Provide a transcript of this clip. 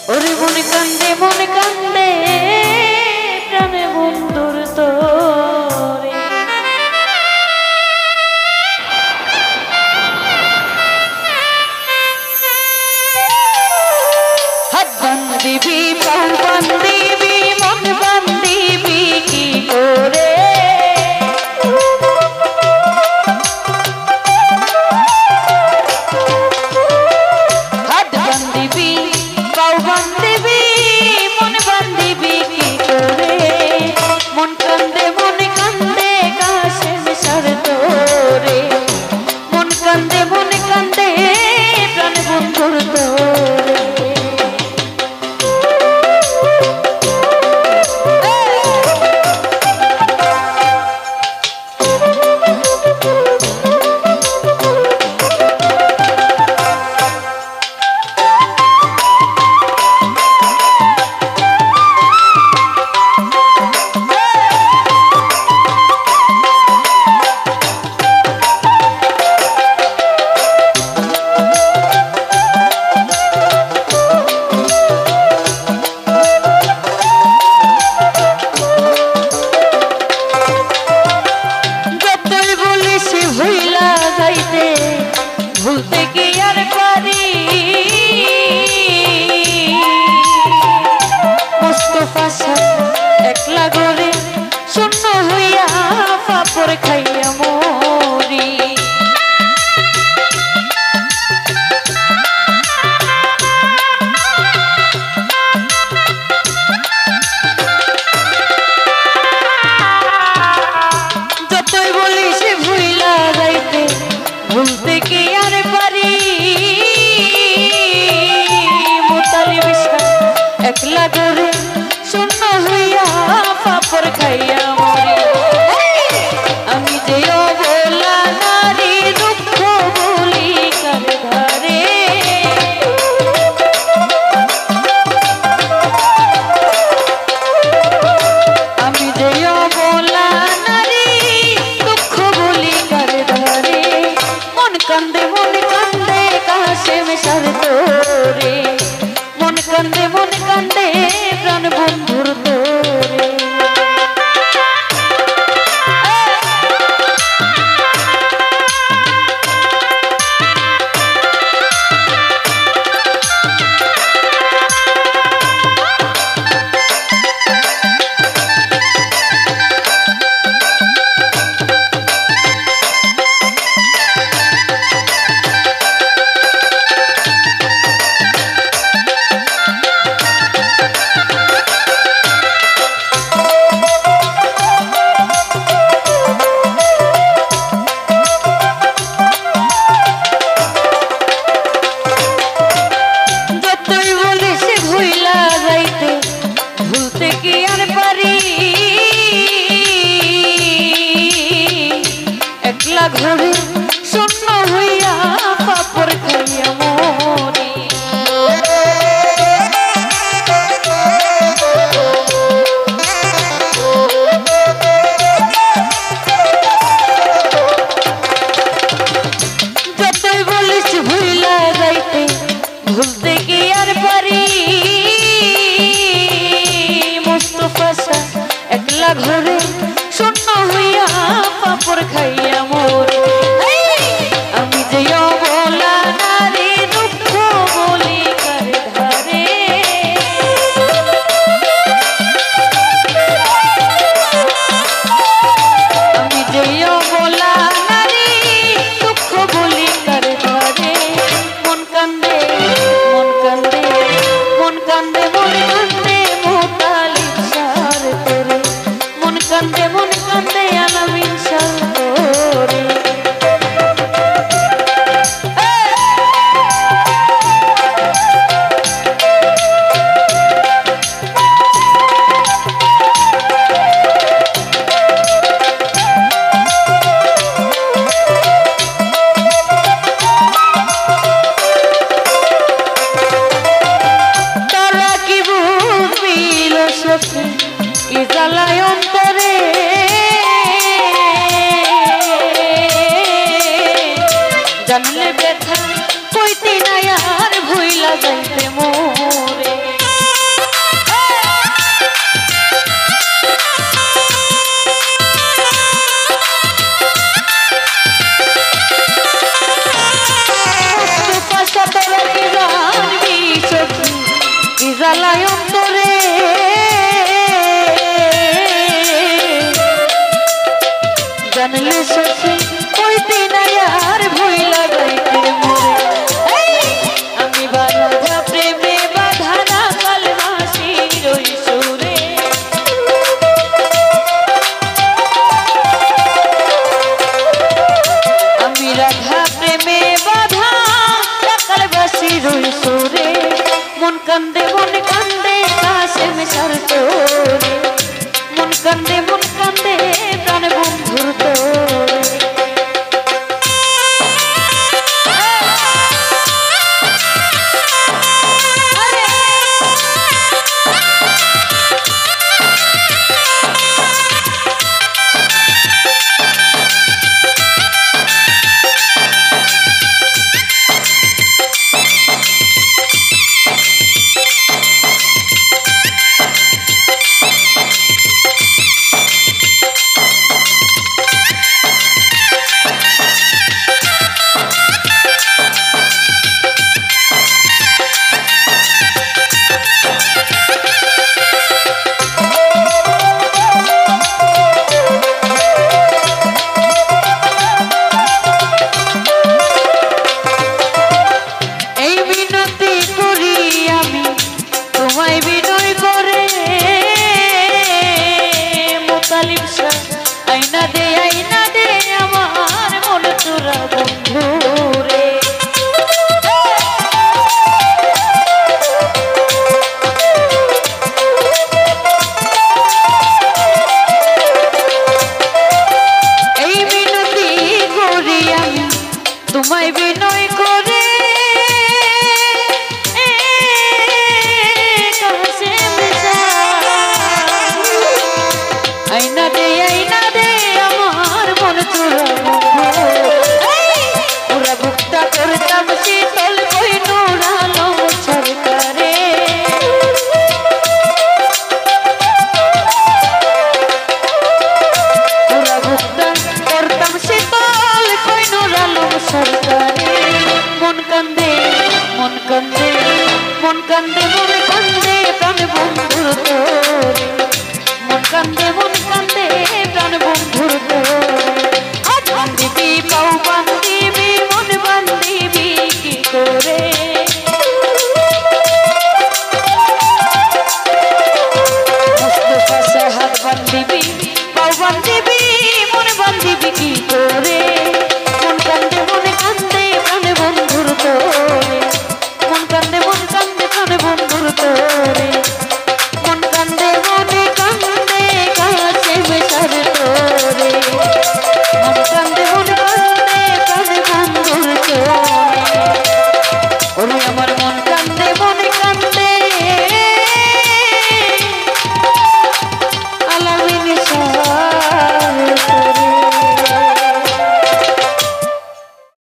ওরে মনে কান্দে প্রাণে বন্ধুর তোরে হাত বান্ধিবি পাও বান্ধিবি মন বান্ধিবি কি করে হাত বান্ধিবি পাও বান্ধিবি মন বান্ধিবি কি করে মন কান্দে কাশেম সার তোরে মন কান্দে প্রাণ বন্ধুর তোরে ভুলতে কি আর পারি মুস্তাফা একলা ঘরে শূন্য হইয়া পাপড় খাইয়া মরি যতই বলি সে ভুইলা যাইতে ভুলতে কি আর পারি মোতালি বিশ্বাস একলা ঘরে শূন্য হইয়া পাপড় খাইয়া মরি আমি যে অবলা নারী দুঃখ বলি কার ধারে আমি যে অবলা নারী দুঃখ বলি কার ধারে মন কান্দে কাশেম সার তোরে মন কান্দে প্রাণ বন্ধুর তোরে ভুলতে কি আর পারি একলা ঘরে শূন্য হইয়া পাপড় খাইয়া মরি যতই বলিস ভুইলা যাইতে ভুলতে কি আর পারি একলা ঘরে শূন্য হইয়া পাপড় খাইয়া মরি আমি যে অবলা নারী দুঃখ বলি কার ধারে আমি যে অবলা নারী দুঃখ বলি কার ধারে মন কান্দে মোতালি সার তোরে মন কান্দে আলামিন সার তোরে তারা কি বুঝিল সখী কি জ্বালায় অন্তরে জানলে ব্যথা কইতে নাই আর ভুইলা যাইতে মোরে মন কান্দে কাশেম সার তোরে মন কান্দে প্রাণ বন্ধুর তোরে Lips